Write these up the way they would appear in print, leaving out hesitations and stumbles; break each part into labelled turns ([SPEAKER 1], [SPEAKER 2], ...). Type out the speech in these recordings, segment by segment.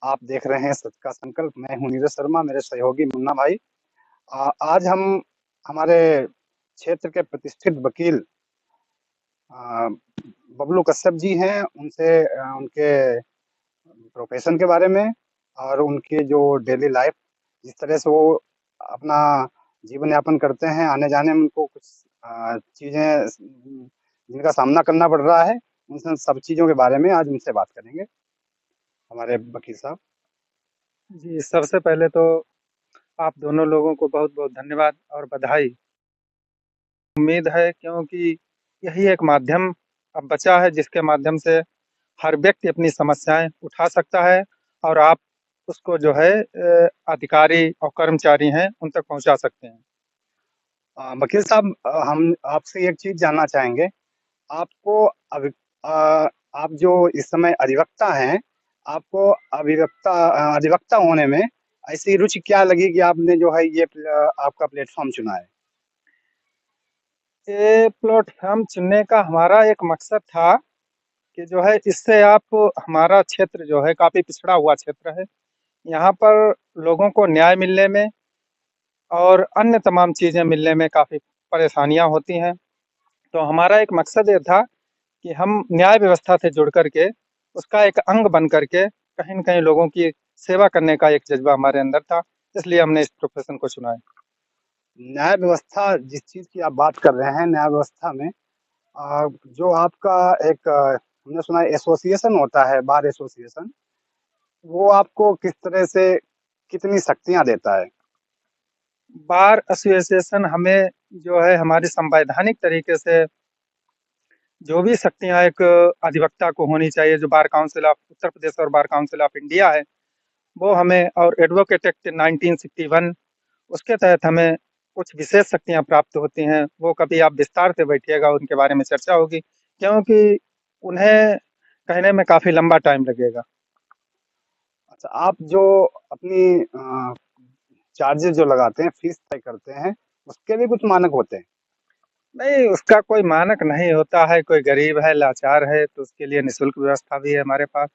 [SPEAKER 1] आप देख रहे हैं सच का संकल्प। मैं हूँ नीरज शर्मा, मेरे सहयोगी मुन्ना भाई। आज हम हमारे क्षेत्र के प्रतिष्ठित वकील आ, बबलू कश्यप जी हैं। उनसे उनके प्रोफेशन के बारे में और उनकी जो डेली लाइफ, जिस तरह से वो अपना जीवन यापन करते हैं, आने जाने में उनको कुछ चीज़ें जिनका सामना करना पड़ रहा है, उन सब चीज़ों के बारे में आज उनसे बात करेंगे हमारे वकील साहब।
[SPEAKER 2] जी, सबसे पहले तो आप दोनों लोगों को बहुत-बहुत धन्यवाद और बधाई। उम्मीद है क्योंकि यही एक माध्यम अब बचा है जिसके माध्यम से हर व्यक्ति अपनी समस्याएँ उठा सकता है और आप उसको जो है अधिकारी और कर्मचारी हैं उन तक पहुँचा सकते हैं।
[SPEAKER 1] वकील साहब, हम आपसे एक चीज़ जानना चाहेंगे। आपको अभी आप जो इस समय अधिवक्ता हैं, आपको अधिवक्ता होने में ऐसी रुचि क्या लगी कि आपने जो है ये आपका प्लेटफ़ॉर्म चुना है?
[SPEAKER 2] ये प्लेटफ़ॉर्म चुनने का हमारा एक मकसद था कि जो है इससे आप हमारा क्षेत्र जो है काफ़ी पिछड़ा हुआ क्षेत्र है। यहाँ पर लोगों को न्याय मिलने में और अन्य तमाम चीज़ें मिलने में काफ़ी परेशानियाँ होती हैं। तो हमारा एक मकसद ये था कि हम न्याय व्यवस्था से जुड़ कर के उसका एक अंग बन कर के कहीं न कहीं लोगों की सेवा करने का एक जज़्बा हमारे अंदर था, इसलिए हमने इस प्रोफ़ेशन को चुना है।
[SPEAKER 1] न्याय व्यवस्था जिस चीज़ की आप बात कर रहे हैं, न्याय व्यवस्था में जो आपका एक हमने सुना है एसोसिएशन होता है, बार एसोसिएशन, वो आपको किस तरह से कितनी शक्तियाँ देता है?
[SPEAKER 2] बार एसोसिएशन हमें जो है हमारी संवैधानिक तरीके से जो भी शक्तियाँ एक अधिवक्ता को होनी चाहिए, जो bar council of Uttar Pradesh और बार काउंसिल ऑफ इंडिया है, वो हमें और एडवोकेट एक्ट 1961 उसके तहत हमें कुछ विशेष शक्तियाँ प्राप्त होती हैं। वो कभी आप विस्तार से बैठिएगा, उनके बारे में चर्चा होगी, क्योंकि उन्हें कहने में काफ़ी लंबा टाइम लगेगा।
[SPEAKER 1] अच्छा, आप जो अपनी चार्जेज़ जो लगाते हैं, फीस तय करते हैं, उसके भी कुछ मानक होते हैं?
[SPEAKER 2] नहीं, उसका कोई मानक नहीं होता है, कोई गरीब है, लाचार है, तो उसके लिए निःशुल्क व्यवस्था भी है हमारे पास।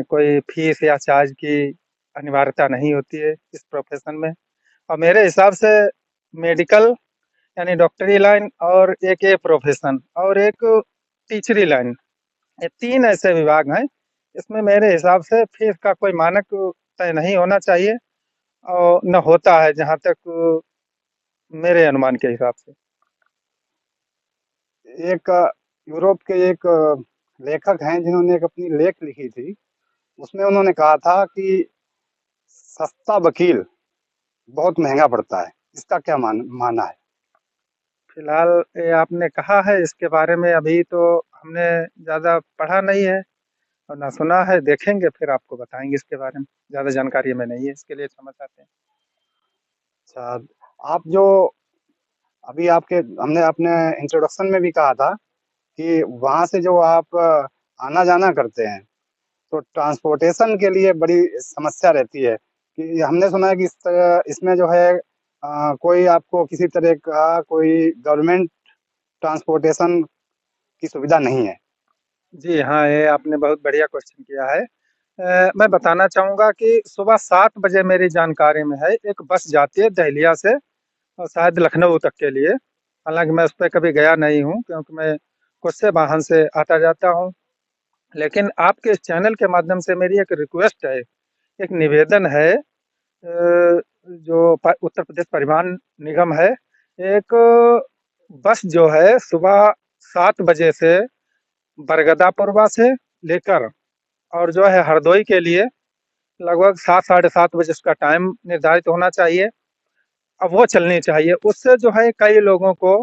[SPEAKER 2] कोई फीस या चार्ज की अनिवार्यता नहीं होती है इस प्रोफ़ेशन में और मेरे हिसाब से मेडिकल यानी डॉक्टरी लाइन और एक ये प्रोफ़ेशन और एक टीचरी लाइन, ये 3 ऐसे विभाग हैं, इसमें मेरे हिसाब से फ़ीस का कोई मानक तय नहीं होना चाहिए और न होता है जहाँ तक मेरे अनुमान के हिसाब से।
[SPEAKER 1] एक यूरोप के एक लेखक हैं जिन्होंने एक अपनी लेख लिखी थी, उसमें उन्होंने कहा था कि सस्ता वकील बहुत महँगा पड़ता है। इसका क्या मानना है?
[SPEAKER 2] फिलहाल ये आपने कहा है इसके बारे में अभी तो हमने ज़्यादा पढ़ा नहीं है और ना सुना है, देखेंगे फिर आपको बताएँगे इसके बारे में। ज़्यादा जानकारी हमें नहीं है, इसके लिए क्षमा चाहते हैं।
[SPEAKER 1] अच्छा, आप जो अभी आपके हमने अपने इंट्रोडक्शन में भी कहा था कि वहाँ से जो आप आना-जाना करते हैं, तो ट्रांसपोर्टेशन के लिए बड़ी समस्या रहती है कि हमने सुना है कि इसमें जो है कोई आपको किसी तरह का कोई गवर्नमेंट ट्रांसपोर्टेशन की सुविधा नहीं है।
[SPEAKER 2] जी हाँ, ये आपने बहुत बढ़िया क्वेश्चन किया है। मैं बताना चाहूँगा कि सुबह 7 बजे मेरी जानकारी में है, एक बस जाती है दहलिया से और शायद लखनऊ तक के लिए। हालाँकि मैं उस पे कभी गया नहीं हूँ क्योंकि मैं खुद से वाहन से आता-जाता हूँ। लेकिन आपके इस चैनल के माध्यम से मेरी एक रिक्वेस्ट है, एक निवेदन है जो उत्तर प्रदेश परिवहन निगम है, एक बस जो है सुबह 7 बजे से बरगदा पुरवा से लेकर और जो है हरदोई के लिए लगभग 7 साढ़े 7 बजे उसका टाइम निर्धारित होना चाहिए। अब वो चलनी चाहिए। उससे जो है कई लोगों को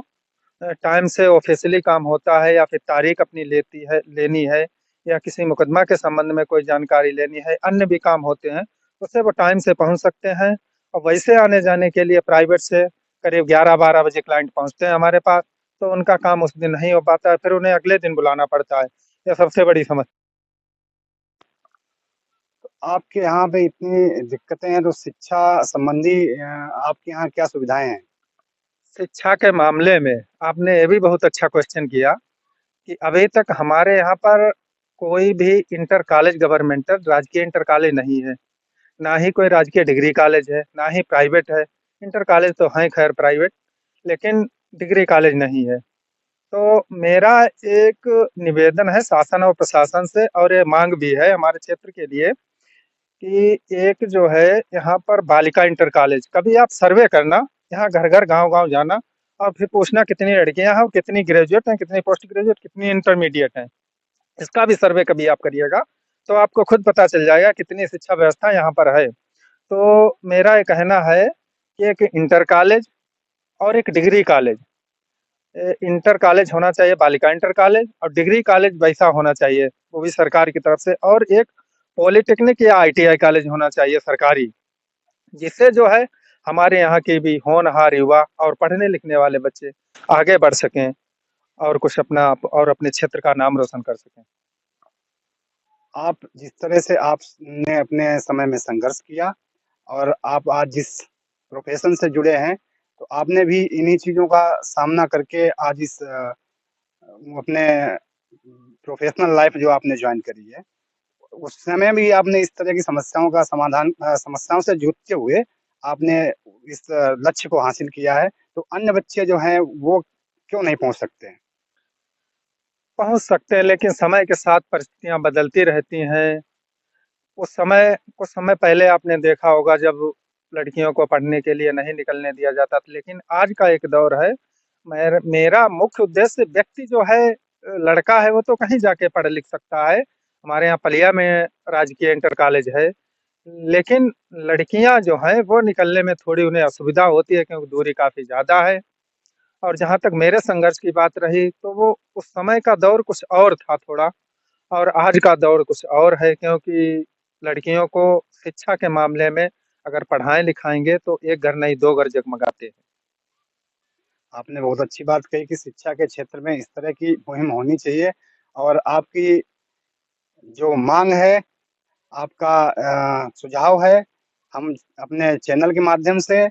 [SPEAKER 2] टाइम से ऑफ़िशियली काम होता है या फिर तारीख अपनी लेनी है या किसी मुकदमा के संबंध में कोई जानकारी लेनी है, अन्य भी काम होते हैं, उससे वो टाइम से पहुँच सकते हैं। और वैसे आने-जाने के लिए प्राइवेट से करीब 11-12 बजे क्लाइंट पहुँचते हैं हमारे पास, तो उनका काम उस दिन नहीं हो पाता है, फिर उन्हें अगले दिन बुलाना पड़ता है। ये सबसे बड़ी समस्या।
[SPEAKER 1] आपके यहाँ पे इतनी दिक्कतें हैं, तो शिक्षा संबंधी आपके यहाँ क्या सुविधाएँ हैं?
[SPEAKER 2] शिक्षा के मामले में आपने ये भी बहुत अच्छा क्वेश्चन किया कि अभी तक हमारे यहाँ पर कोई भी इंटर कॉलेज गवर्नमेंटल राजकीय इंटर कॉलेज नहीं है, ना ही कोई राजकीय डिग्री कॉलेज है, ना ही प्राइवेट है। इंटर कॉलेज तो हैं खैर प्राइवेट, लेकिन डिग्री कॉलेज नहीं है। तो मेरा एक निवेदन है शासन और प्रशासन से, और ये मांग भी है हमारे क्षेत्र के लिए कि एक जो है यहाँ पर बालिका इंटर कॉलेज, कभी आप सर्वे करना, यहाँ घर घर गांव गांव जाना और फिर पूछना कितनी लड़कियां हैं और कितनी ग्रेजुएट हैं, कितनी पोस्ट ग्रेजुएट, कितनी इंटरमीडिएट हैं। इसका भी सर्वे कभी आप करिएगा तो आपको खुद पता चल जाएगा कितनी शिक्षा व्यवस्था यहाँ पर है। तो मेरा ये कहना है कि एक इंटर कॉलेज और एक डिग्री कॉलेज, इंटर कॉलेज होना चाहिए बालिका इंटर कॉलेज, और डिग्री कॉलेज वैसा होना चाहिए वो भी सरकार की तरफ से, और एक पॉलिटेक्निक या आईटीआई कॉलेज होना चाहिए सरकारी, जिससे जो है हमारे यहाँ के भी होनहार युवा और पढ़ने लिखने वाले बच्चे आगे बढ़ सकें और कुछ अपना और अपने क्षेत्र का नाम रोशन कर सकें।
[SPEAKER 1] आप जिस तरह से आपने अपने समय में संघर्ष किया और आप आज जिस प्रोफेशन से जुड़े हैं, तो आपने भी इन्हीं चीज़ों का सामना करके आज इस अपने प्रोफेशनल लाइफ जो आपने ज्वाइन करी है, उस समय भी आपने इस तरह की समस्याओं का समाधान समस्याओं से जूझते हुए आपने इस लक्ष्य को हासिल किया है। तो अन्य बच्चे जो हैं वो क्यों नहीं पहुंच सकते हैं?
[SPEAKER 2] पहुंच सकते हैं, लेकिन समय के साथ परिस्थितियां बदलती रहती हैं। कुछ समय पहले आपने देखा होगा जब लड़कियों को पढ़ने के लिए नहीं निकलने दिया जाता था, लेकिन आज का एक दौर है। मेरा मुख्य उद्देश्य व्यक्ति जो है, लड़का है वो तो कहीं जाके पढ़ लिख सकता है। हमारे यहाँ पलिया में राजकीय इंटर कॉलेज है, लेकिन लड़कियां जो हैं वो निकलने में थोड़ी उन्हें असुविधा होती है क्योंकि दूरी काफी ज्यादा है। और जहाँ तक मेरे संघर्ष की बात रही तो वो उस समय का दौर कुछ और था थोड़ा, और आज का दौर कुछ और है, क्योंकि लड़कियों को शिक्षा के मामले में अगर पढ़ाएं लिखाएंगे तो एक घर नहीं दो घर जगमगाते हैं।
[SPEAKER 1] आपने बहुत अच्छी बात कही कि शिक्षा के क्षेत्र में इस तरह की मुहिम होनी चाहिए और आपकी जो मांग है, आपका सुझाव है, हम अपने चैनल के माध्यम से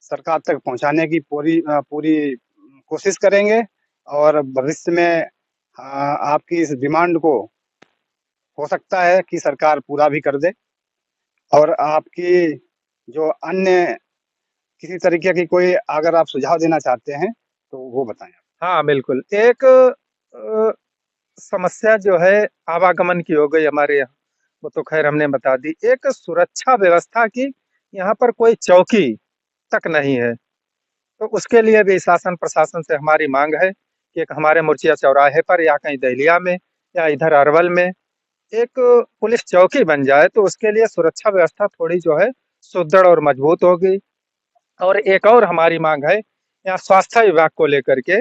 [SPEAKER 1] सरकार तक पहुंचाने की पूरी कोशिश करेंगे और भविष्य में आपकी इस डिमांड को हो सकता है कि सरकार पूरा भी कर दे और आपकी जो अन्य किसी तरीके की कोई अगर आप सुझाव देना चाहते हैं, तो वो बताएँ आप।
[SPEAKER 2] हाँ बिल्कुल, एक समस्या जो है आवागमन की हो गई हमारे यहाँ, वो तो खैर हमने बता दी। एक सुरक्षा व्यवस्था की यहाँ पर कोई चौकी तक नहीं है। तो उसके लिए भी शासन प्रशासन से हमारी मांग है कि एक हमारे मुर्चिया चौराहे पर या कहीं दहलिया में या इधर अरवल में एक पुलिस चौकी बन जाए, तो उसके लिए सुरक्षा व्यवस्था थोड़ी जो है सुदृढ़ और मजबूत होगी। और एक और हमारी मांग है, यहाँ स्वास्थ्य विभाग को लेकर के,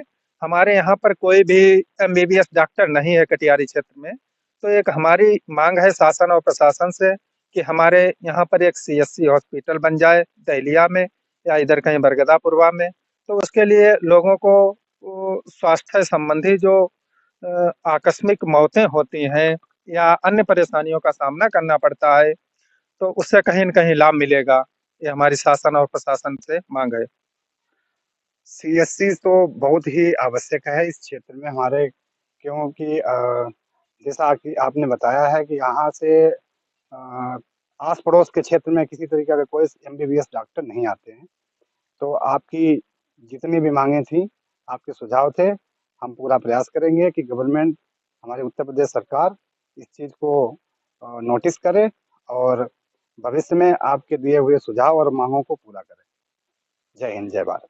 [SPEAKER 2] हमारे यहाँ पर कोई भी एमबीबीएस डॉक्टर नहीं है कटिहारी क्षेत्र में। तो एक हमारी मांग है शासन और प्रशासन से कि हमारे यहाँ पर एक सीएससी हॉस्पिटल बन जाए दहलिया में या इधर कहीं बरगदापुरवा में। तो उसके लिए लोगों को स्वास्थ्य संबंधी जो आकस्मिक मौतें होती हैं या अन्य परेशानियों का सामना करना पड़ता है, तो उससे कहीं न कहीं लाभ मिलेगा। ये हमारी शासन और प्रशासन से मांग है।
[SPEAKER 1] सीएससी तो बहुत ही आवश्यक है इस क्षेत्र में हमारे, क्योंकि जैसा कि आपने बताया है कि यहाँ से आस पड़ोस के क्षेत्र में किसी तरीके का कोई एमबीबीएस डॉक्टर नहीं आते हैं। तो आपकी जितनी भी मांगे थी, आपके सुझाव थे, हम पूरा प्रयास करेंगे कि गवर्नमेंट, हमारी उत्तर प्रदेश सरकार इस चीज़ को नोटिस करे और भविष्य में आपके दिए हुए सुझाव और मांगों को पूरा करे। जय हिंद, जय भारत।